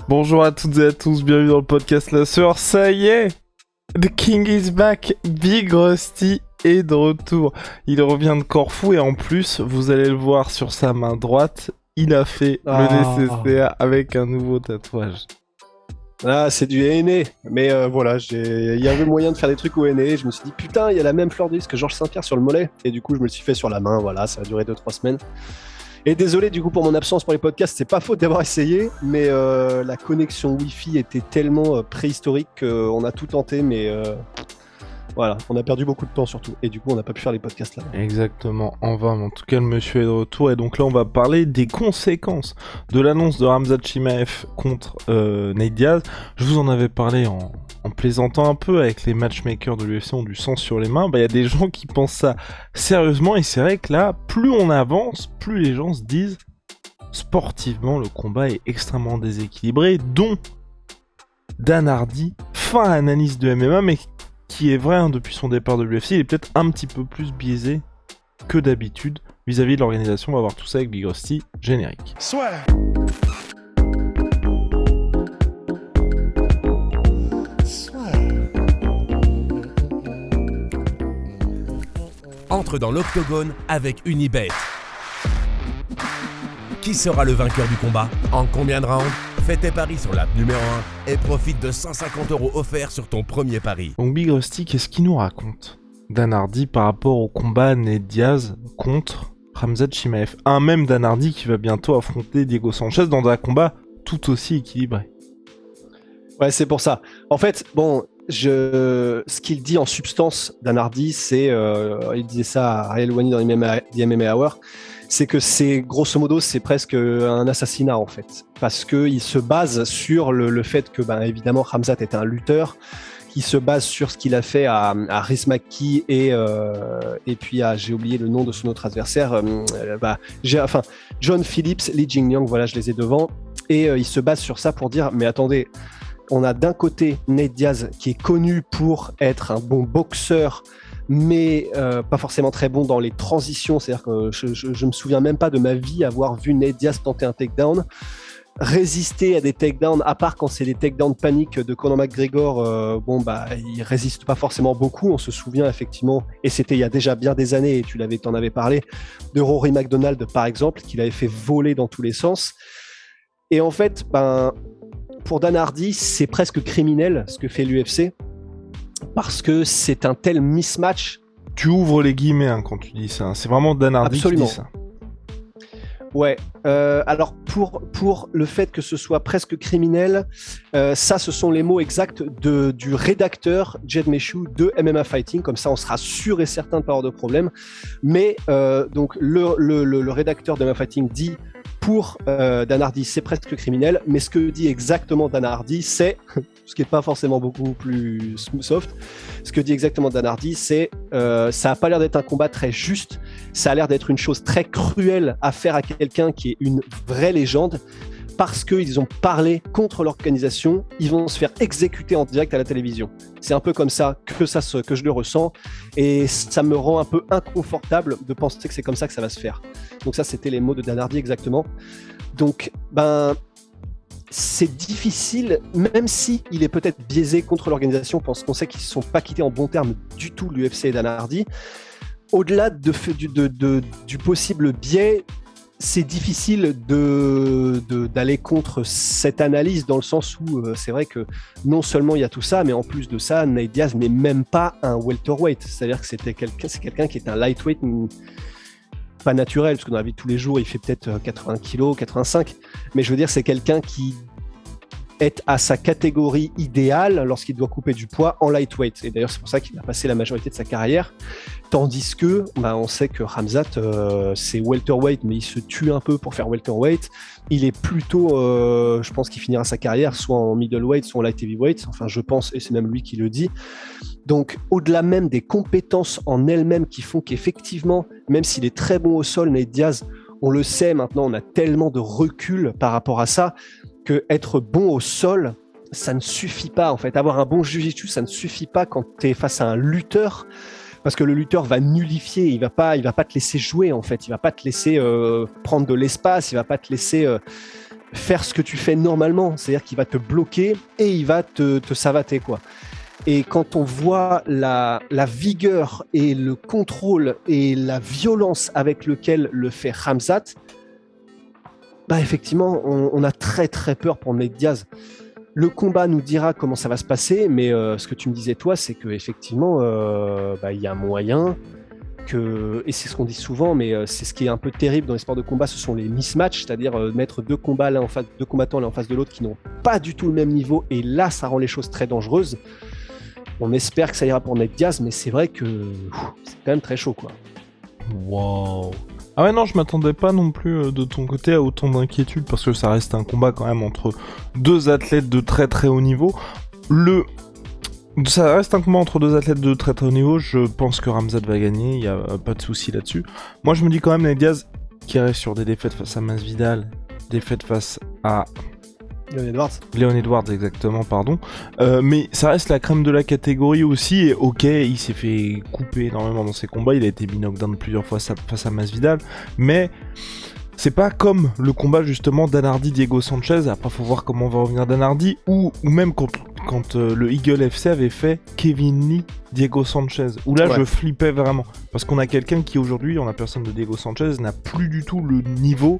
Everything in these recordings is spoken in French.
Bonjour à toutes et à tous, bienvenue dans le podcast La Sueur. Ça y est, The King is back, Big Rusty est de retour. Il revient de Corfou et en plus, vous allez le voir sur sa main droite, il a fait le nécessaire avec un nouveau tatouage. Ah, c'est du henné, mais voilà, il y avait moyen de faire des trucs au henné. Je me suis dit, putain, il y a la même fleur de lys que Georges Saint-Pierre sur le mollet. Et du coup, je me le suis fait sur la main, voilà, ça a duré 2-3 semaines. Et désolé du coup pour mon absence pour les podcasts, c'est pas faute d'avoir essayé, mais la connexion Wi-Fi était tellement préhistorique qu'on a tout tenté, mais voilà, on a perdu beaucoup de temps surtout. Et du coup, on n'a pas pu faire les podcasts là. Exactement, en vain, mais en tout cas le monsieur est de retour et donc là on va parler des conséquences de l'annonce de Khamzat Chimaev contre Nate Diaz. Je vous en avais parlé en plaisantant un peu avec les matchmakers de l'UFC ont du sang sur les mains. Bah y a des gens qui pensent ça sérieusement et c'est vrai que là, plus on avance, plus les gens se disent sportivement le combat est extrêmement déséquilibré, dont Dan Hardy, fin analyse de MMA, mais qui est vrai depuis son départ de l'UFC, il est peut-être un petit peu plus biaisé que d'habitude vis-à-vis de l'organisation. On va voir tout ça avec Big Rusty, générique. Soit. Entre dans l'octogone avec Unibet. Qui sera le vainqueur du combat? En combien de rounds? Fais tes paris sur l'app numéro 1 et profite de 150 € offerts sur ton premier pari. Donc Big Rusty, qu'est-ce qu'il nous raconte Dan Hardy par rapport au combat Nate Diaz contre Khamzat Chimaev? Un même Dan Hardy qui va bientôt affronter Diego Sanchez dans un combat tout aussi équilibré. Ouais, c'est pour ça. En fait, bon, ce qu'il dit en substance, Dan Hardy, c'est, il disait ça à Ariel Helwani dans The MMA Hour, c'est que c'est, grosso modo, c'est presque un assassinat, en fait. Parce qu'il se base sur le fait que, ben, évidemment, Khamzat est un lutteur, qui se base sur ce qu'il a fait à Rhys McKee et puis à, j'ai oublié le nom de son autre adversaire, John Phillips, Li Jingliang, voilà, je les ai devant, et il se base sur ça pour dire, mais attendez, on a d'un côté Nate Diaz qui est connu pour être un bon boxeur, mais pas forcément très bon dans les transitions. C'est-à-dire que je me souviens même pas de ma vie avoir vu Nate Diaz tenter un takedown, résister à des takedowns, à part quand c'est des takedowns paniques de Conor McGregor. Il résiste pas forcément beaucoup. On se souvient effectivement, et c'était il y a déjà bien des années, et t'en avais parlé, de Rory McDonald par exemple, qu'il avait fait voler dans tous les sens. Et en fait, pour Dan Hardy, c'est presque criminel ce que fait l'UFC, parce que c'est un tel mismatch. Tu ouvres les guillemets quand tu dis ça, c'est vraiment Dan Hardy Absolument. qui dit ça. Ouais, alors pour le fait que ce soit presque criminel, ça ce sont les mots exacts du rédacteur Jed Meshew de MMA Fighting, comme ça on sera sûr et certain de pas avoir de problème. Mais donc le rédacteur de MMA Fighting dit pour Dan Hardy c'est presque criminel, mais ce que dit exactement Dan Hardy c'est, ce qui n'est pas forcément beaucoup plus soft, ce que dit exactement Dan Hardy c'est ça n'a pas l'air d'être un combat très juste, ça a l'air d'être une chose très cruelle à faire à quelqu'un qui est une vraie légende, parce qu'ils ont parlé contre l'organisation, ils vont se faire exécuter en direct à la télévision. C'est un peu comme ça que je le ressens, et ça me rend un peu inconfortable de penser que c'est comme ça que ça va se faire. Donc ça, c'était les mots de Dan Hardy exactement. Donc, c'est difficile, même si il est peut-être biaisé contre l'organisation, parce qu'on sait qu'ils ne sont pas quittés en bons termes du tout, l'UFC et Dan Hardy. Au-delà du possible biais, c'est difficile d'aller contre cette analyse, dans le sens où c'est vrai que non seulement il y a tout ça, mais en plus de ça, Nate Diaz n'est même pas un welterweight. C'est-à-dire que c'est quelqu'un qui est un lightweight, pas naturel, parce que dans la vie de tous les jours, il fait peut-être 80 kg, 85. Mais je veux dire, c'est quelqu'un qui est à sa catégorie idéale lorsqu'il doit couper du poids en lightweight. Et d'ailleurs, c'est pour ça qu'il a passé la majorité de sa carrière. Tandis que, on sait que Khamzat, c'est welterweight, mais il se tue un peu pour faire welterweight. Il est plutôt, je pense qu'il finira sa carrière soit en middleweight, soit en light heavyweight. Enfin, je pense, et c'est même lui qui le dit. Donc, au-delà même des compétences en elles-mêmes qui font qu'effectivement, même s'il est très bon au sol, Nate Diaz, on le sait maintenant, on a tellement de recul par rapport à ça, que être bon au sol, ça ne suffit pas en fait. Avoir un bon jiu-jitsu, ça ne suffit pas quand tu es face à un lutteur, parce que le lutteur va nullifier, il va pas te laisser jouer en fait, il va pas te laisser prendre de l'espace, il va pas te laisser faire ce que tu fais normalement, c'est-à-dire qu'il va te bloquer et il va te savater, quoi. Et quand on voit la vigueur et le contrôle et la violence avec lequel le fait Khamzat, bah effectivement, on a très très peur pour Nate Diaz. Le combat nous dira comment ça va se passer, mais ce que tu me disais toi, c'est qu'effectivement, il y a moyen que, et c'est ce qu'on dit souvent, mais c'est ce qui est un peu terrible dans les sports de combat, ce sont les mismatchs, c'est-à-dire mettre deux combattants l'un en face de l'autre qui n'ont pas du tout le même niveau, et là, ça rend les choses très dangereuses. On espère que ça ira pour Nate Diaz, mais c'est vrai que c'est quand même très chaud, quoi. Wow. Ah ouais, non, je m'attendais pas non plus de ton côté à autant d'inquiétude, parce que ça reste un combat quand même entre deux athlètes de très très haut niveau. Ça reste un combat entre deux athlètes de très très haut niveau, je pense que Khamzat va gagner, il n'y a pas de souci là-dessus. Moi je me dis quand même Nate Diaz qui reste sur des défaites face à Masvidal, défaites face à Leon Edwards, exactement, pardon. Mais ça reste la crème de la catégorie aussi, et ok, il s'est fait couper énormément dans ses combats, il a été mis knockdown plusieurs fois face à Masvidal, mais c'est pas comme le combat justement d'Anardi-Diego Sanchez, après faut voir comment va revenir d'Anardi, ou même quand le Eagle FC avait fait Kevin Lee-Diego Sanchez, où là je flippais vraiment, parce qu'on a quelqu'un qui aujourd'hui, en la personne de Diego Sanchez, n'a plus du tout le niveau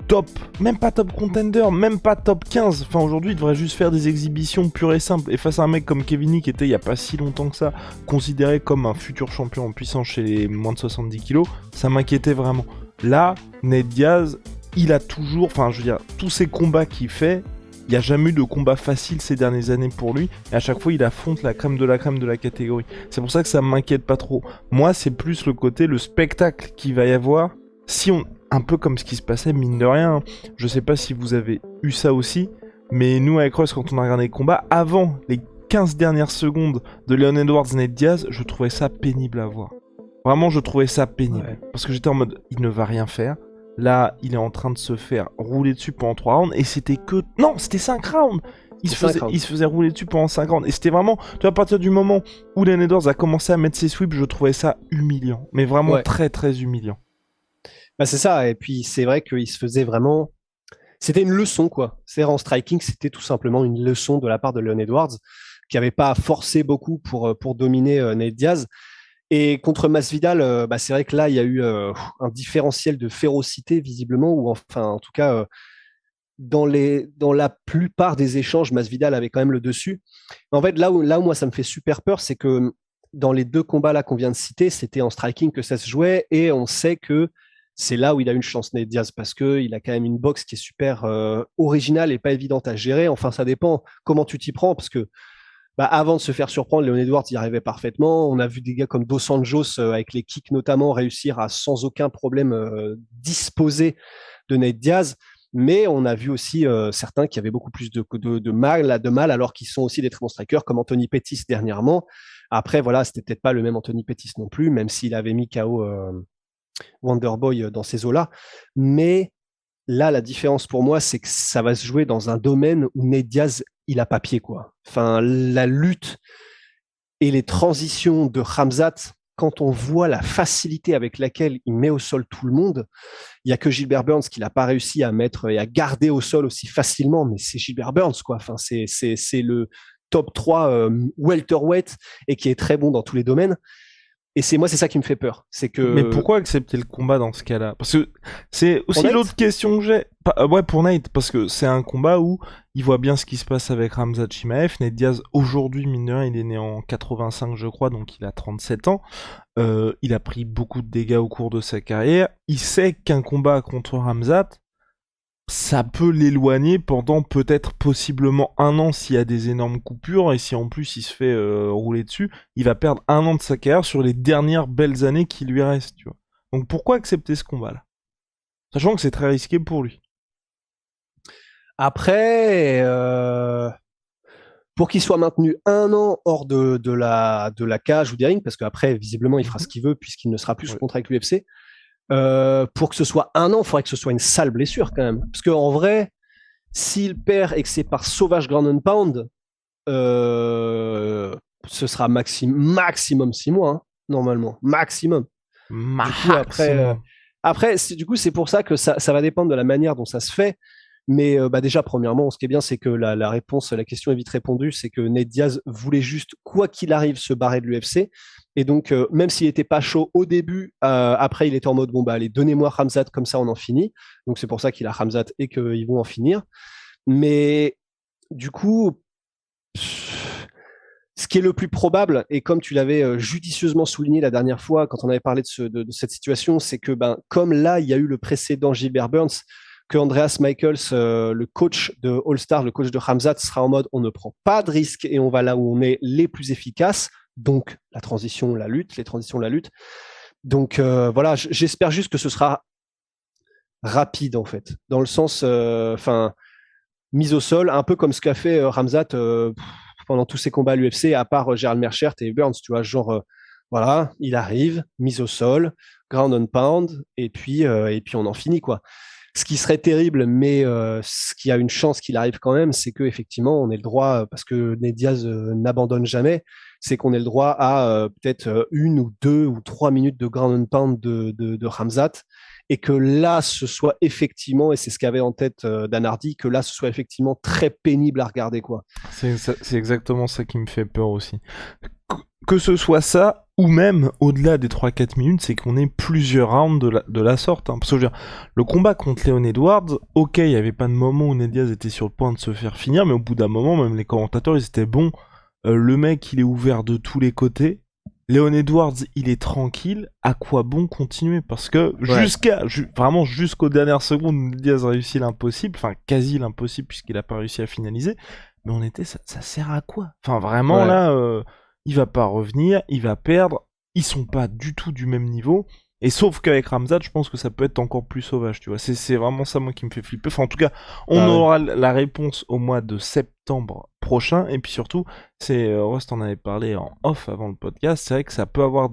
top, même pas top contender, même pas top 15, enfin aujourd'hui il devrait juste faire des exhibitions pures et simples, et face à un mec comme Kevin Lee qui était il y a pas si longtemps que ça, considéré comme un futur champion en puissance chez les moins de 70 kilos, ça m'inquiétait vraiment. Là, Nate Diaz, il a toujours, enfin je veux dire, tous ces combats qu'il fait, il n'y a jamais eu de combat facile ces dernières années pour lui, et à chaque fois il affronte la crème de la catégorie. C'est pour ça que ça m'inquiète pas trop. Moi c'est plus le côté, le spectacle qu'il va y avoir, si on... Un peu comme ce qui se passait, mine de rien. Je sais pas si vous avez eu ça aussi, mais nous avec Russ, quand on a regardé les combats, avant les 15 dernières secondes de Leon Edwards Nate Diaz, je trouvais ça pénible à voir. Vraiment, je trouvais ça pénible. Ouais. Parce que j'étais en mode, il ne va rien faire. Là, il est en train de se faire rouler dessus pendant 3 rounds, et c'était que... Non, c'était 5 rounds. Il se faisait rouler dessus pendant 5 rounds. Et c'était vraiment... Tu vois, à partir du moment où Leon Edwards a commencé à mettre ses sweeps, je trouvais ça humiliant. Mais vraiment très très humiliant. Bah c'est ça, et puis c'est vrai qu'il se faisait vraiment... C'était une leçon, quoi. C'est en striking, c'était tout simplement une leçon de la part de Leon Edwards, qui n'avait pas forcé beaucoup pour dominer Nate Diaz. Et contre Masvidal, c'est vrai que là, il y a eu un différentiel de férocité, visiblement, ou enfin, en tout cas, dans la plupart des échanges, Masvidal avait quand même le dessus. En fait, là où moi, ça me fait super peur, c'est que dans les deux combats là qu'on vient de citer, c'était en striking que ça se jouait, et on sait que c'est là où il a une chance, Nate Diaz, parce qu'il a quand même une boxe qui est super originale et pas évidente à gérer. Enfin, ça dépend comment tu t'y prends, parce que avant de se faire surprendre, Leon Edwards y arrivait parfaitement. On a vu des gars comme Dos Anjos, avec les kicks notamment, réussir à sans aucun problème disposer de Nate Diaz. Mais on a vu aussi certains qui avaient beaucoup plus de mal, alors qu'ils sont aussi des très bons strikers, comme Anthony Pettis dernièrement. Après, voilà, c'était peut-être pas le même Anthony Pettis non plus, même s'il avait mis KO Wonderboy dans ces eaux-là. Mais là, la différence pour moi, c'est que ça va se jouer dans un domaine où Nate Diaz, il a pas pied, quoi. Enfin, la lutte et les transitions de Khamzat, quand on voit la facilité avec laquelle il met au sol tout le monde, il y a que Gilbert Burns qui n'a pas réussi à mettre et à garder au sol aussi facilement, mais c'est Gilbert Burns, quoi. Enfin, c'est le top 3 welterweight et qui est très bon dans tous les domaines. Et c'est ça qui me fait peur. C'est que... Mais pourquoi accepter le combat dans ce cas-là? Parce que c'est aussi l'autre question que j'ai. Ouais, pour Nate, parce que c'est un combat où il voit bien ce qui se passe avec Khamzat Chimaev. Nate Diaz, aujourd'hui, mine de rien, il est né en 85, je crois, donc il a 37 ans. Il a pris beaucoup de dégâts au cours de sa carrière. Il sait qu'un combat contre Khamzat, ça peut l'éloigner pendant peut-être possiblement 1 an s'il y a des énormes coupures, et si en plus il se fait rouler dessus, il va perdre 1 an de sa carrière sur les dernières belles années qui lui restent, tu vois. Donc pourquoi accepter ce combat-là? Sachant que c'est très risqué pour lui. Après, pour qu'il soit maintenu 1 an hors de la cage ou des rings, parce qu'après, visiblement, il fera ce qu'il veut puisqu'il ne sera plus sous contrat avec l'UFC, pour que ce soit 1 an, il faudrait que ce soit une sale blessure quand même. Parce qu'en vrai, s'il perd et que c'est par sauvage ground and pound, ce sera maximum 6 mois, hein, normalement. Maximum. Du coup, Après, du coup, c'est pour ça que ça va dépendre de la manière dont ça se fait. Mais déjà, premièrement, ce qui est bien, c'est que la réponse, la question est vite répondue, c'est que Nate Diaz voulait juste, quoi qu'il arrive, se barrer de l'UFC. Et donc, même s'il n'était pas chaud au début, après, il était en mode, bon, bah allez, donnez-moi Khamzat, comme ça, on en finit. Donc, c'est pour ça qu'il a Khamzat et qu'ils vont en finir. Mais du coup, ce qui est le plus probable, et comme tu l'avais judicieusement souligné la dernière fois quand on avait parlé de cette situation, c'est que comme là, il y a eu le précédent Gilbert Burns, que Andreas Michaels, le coach de All-Star, le coach de Khamzat, sera en mode on ne prend pas de risques et on va là où on est les plus efficaces, donc la transition, la lutte, les transitions, la lutte. Donc voilà, j'espère juste que ce sera rapide en fait, dans le sens, mise au sol, un peu comme ce qu'a fait Khamzat pendant tous ses combats à l'UFC, à part Gerald Meerschaert et Burns, tu vois, genre, voilà, il arrive, mise au sol, ground and pound, et puis on en finit, quoi. Ce qui serait terrible, mais ce qui a une chance qu'il arrive quand même, c'est qu'effectivement, on ait le droit, parce que Nate Diaz n'abandonne jamais, c'est qu'on ait le droit à peut-être 1 ou 2 ou 3 minutes de ground and pound de Khamzat, et que là, ce soit effectivement, et c'est ce qu'avait en tête Dan Hardy, que là, ce soit effectivement très pénible à regarder, quoi. C'est exactement ça qui me fait peur aussi. Que ce soit ça, ou même au-delà des 3-4 minutes, c'est qu'on ait plusieurs rounds de la sorte. Hein. Parce que je veux dire, le combat contre Leon Edwards, ok, il n'y avait pas de moment où Nate Diaz était sur le point de se faire finir, mais au bout d'un moment, même les commentateurs, ils étaient bons. Le mec, il est ouvert de tous les côtés. Leon Edwards, il est tranquille. À quoi bon continuer? Parce que vraiment jusqu'aux dernières secondes, Nate Diaz réussit l'impossible, enfin quasi l'impossible puisqu'il n'a pas réussi à finaliser. Mais ça sert à quoi? Enfin vraiment là, il va pas revenir, il va perdre. Ils sont pas du tout du même niveau. Et sauf qu'avec Khamzat, je pense que ça peut être encore plus sauvage, tu vois. C'est vraiment ça, moi, qui me fait flipper. Enfin, en tout cas, on aura la réponse au mois de septembre prochain. Et puis surtout, Rust en avait parlé en off avant le podcast. C'est vrai que ça peut avoir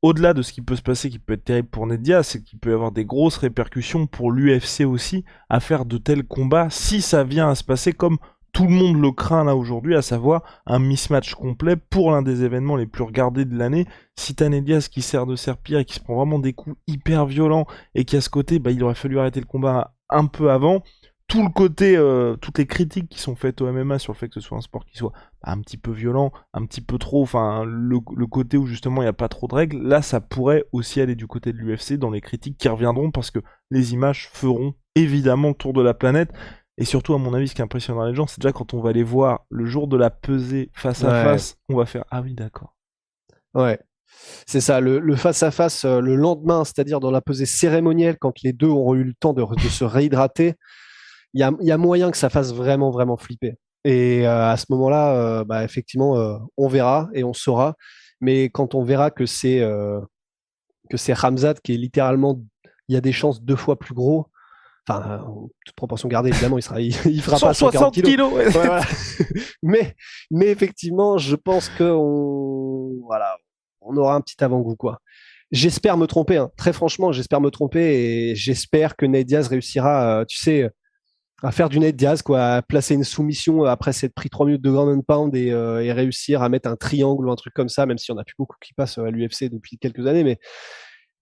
au-delà de ce qui peut se passer, qui peut être terrible pour Nate Diaz, c'est qu'il peut y avoir des grosses répercussions pour l'UFC aussi à faire de tels combats si ça vient à se passer comme tout le monde le craint là aujourd'hui, à savoir un mismatch complet pour l'un des événements les plus regardés de l'année. Si t'as Nate Diaz qui sert de serpillère et qui se prend vraiment des coups hyper violents et qui à ce côté, il aurait fallu arrêter le combat un peu avant. Tout le côté, toutes les critiques qui sont faites au MMA sur le fait que ce soit un sport qui soit un petit peu violent, un petit peu trop, enfin le côté où justement il n'y a pas trop de règles, là ça pourrait aussi aller du côté de l'UFC dans les critiques qui reviendront parce que les images feront évidemment le tour de la planète. Et surtout, à mon avis, ce qui impressionnera les gens, c'est déjà quand on va les voir le jour de la pesée face à face, on va faire « Ah oui, d'accord ». Ouais, c'est ça, le face-à-face le lendemain, c'est-à-dire dans la pesée cérémonielle, quand les deux auront eu le temps de se réhydrater, il y a moyen que ça fasse vraiment, vraiment flipper. Et à ce moment-là, effectivement, on verra et on saura. Mais quand on verra que c'est Khamzat qui est littéralement, il y a des chances 2 fois plus gros. Enfin, toute proportion gardée, évidemment, il fera pas 140 kilos. Ouais. Ouais, voilà. mais effectivement, je pense que on aura un petit avant-goût, quoi. J'espère me tromper, hein. Très franchement, j'espère me tromper et j'espère que Nate Diaz réussira, à faire du Nate Diaz, quoi, à placer une soumission après s'être pris 3 minutes de ground and pound et réussir à mettre un triangle ou un truc comme ça, même s'il n'y en a plus beaucoup qui passent à l'UFC depuis quelques années, mais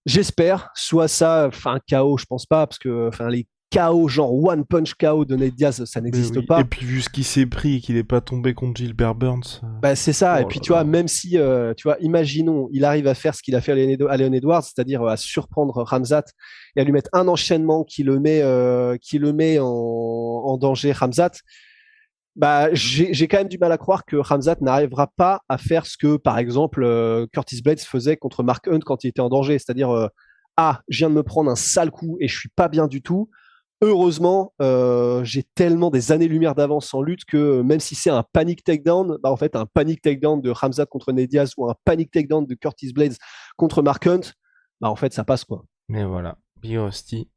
j'espère, soit ça, un KO, je pense pas, parce que les KO, genre one punch KO de Nate Diaz, ça n'existe pas. Et puis vu ce qu'il s'est pris et qu'il n'est pas tombé contre Gilbert Burns. C'est ça, et puis tu vois, même si, imaginons, il arrive à faire ce qu'il a fait à Leon Edwards, c'est-à-dire à surprendre Khamzat et à lui mettre un enchaînement qui le met en danger, Khamzat. J'ai quand même du mal à croire que Khamzat n'arrivera pas à faire ce que, par exemple, Curtis Blades faisait contre Mark Hunt quand il était en danger, c'est-à-dire je viens de me prendre un sale coup et je suis pas bien du tout. Heureusement, j'ai tellement des années-lumière d'avance en lutte que même si c'est un panic takedown, en fait, un panic takedown de Khamzat contre Nate Diaz ou un panic takedown de Curtis Blades contre Mark Hunt, en fait, ça passe, quoi. Mais voilà, Big Rusty,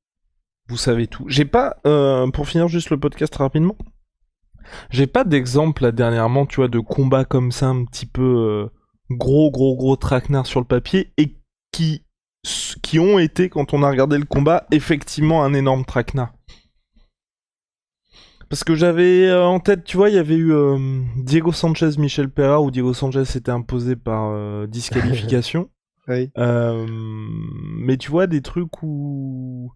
vous savez tout. J'ai pas, pour finir juste le podcast rapidement, j'ai pas d'exemple là dernièrement, tu vois, de combats comme ça, un petit peu gros traquenard sur le papier et qui ont été, quand on a regardé le combat, effectivement un énorme traquenard. Parce que j'avais en tête, tu vois, il y avait eu Diego Sanchez, Michel Pereira, où Diego Sanchez s'était imposé par disqualification. Oui. Mais tu vois, des trucs où...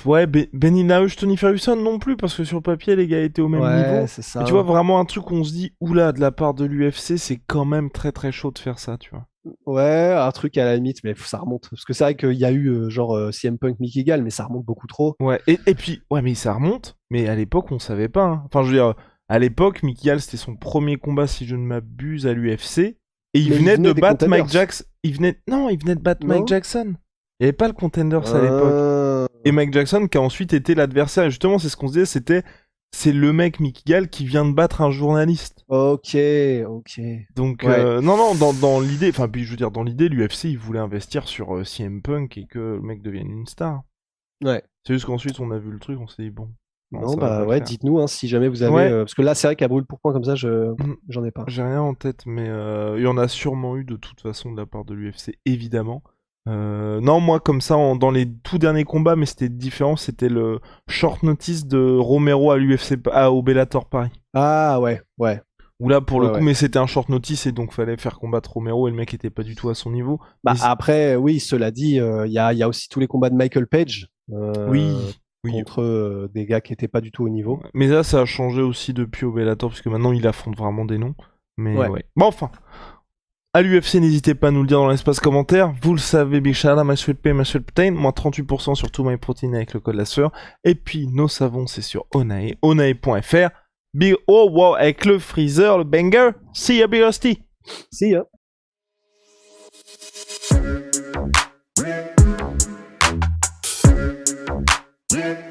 ouais, Benny Nauj, Tony Ferguson non plus, parce que sur papier, les gars étaient au même niveau. C'est ça. Mais tu vois, vraiment un truc où on se dit, oula, de la part de l'UFC, c'est quand même très très chaud de faire ça, tu vois. Ouais, un truc à la limite, mais ça remonte. Parce que c'est vrai qu'il y a eu CM Punk, Mickey Gall, mais ça remonte beaucoup trop. Ouais, et puis, ouais, mais ça remonte, mais à l'époque, on savait pas. Hein. Enfin, je veux dire, à l'époque, Mickey Gall, c'était son premier combat, si je ne m'abuse, à l'UFC. Et il venait de battre Mike Jackson. Il venait de battre Mike Jackson. Il n'y avait pas le Contenders à l'époque. Et Mike Jackson qui a ensuite été l'adversaire. Et justement, c'est ce qu'on se disait, c'est le mec Mickey Gall qui vient de battre un journaliste. Ok. Donc, Ouais. non, dans l'idée, enfin, puis je veux dire, dans l'idée, l'UFC, il voulait investir sur CM Punk et que le mec devienne une star. Ouais. C'est juste qu'ensuite, on a vu le truc, on s'est dit, bon. Non, bah ouais, dites-nous si jamais vous avez. Parce que là, c'est vrai qu'à brûle pour point comme ça, j'en ai pas. J'ai rien en tête, mais il y en a sûrement eu de toute façon de la part de l'UFC, évidemment. Non, moi, comme ça, dans les tout derniers combats, mais c'était différent, c'était le short notice de Romero à l'UFC, au Bellator Paris. Ah ouais. Où là, pour le coup, mais c'était un short notice et donc fallait faire combattre Romero et le mec était pas du tout à son niveau. Bah, après, oui, cela dit, il y a aussi tous les combats de Michael Page. Oui. Contre des gars qui étaient pas du tout au niveau. Mais là, ça a changé aussi depuis au Bellator, parce que maintenant, il affronte vraiment des noms. Mais ouais. Bon, enfin. À l'UFC, n'hésitez pas à nous le dire dans l'espace commentaire. Vous le savez, Big Shout out, MySweetPay, MySweetProtein, moins 38% sur tout MyProtein avec le code la sueur. Et puis, nos savons, c'est sur Onae, onae.fr. Big Oh wow, avec le freezer, le banger. See ya, Big Rusty. See ya. Yeah.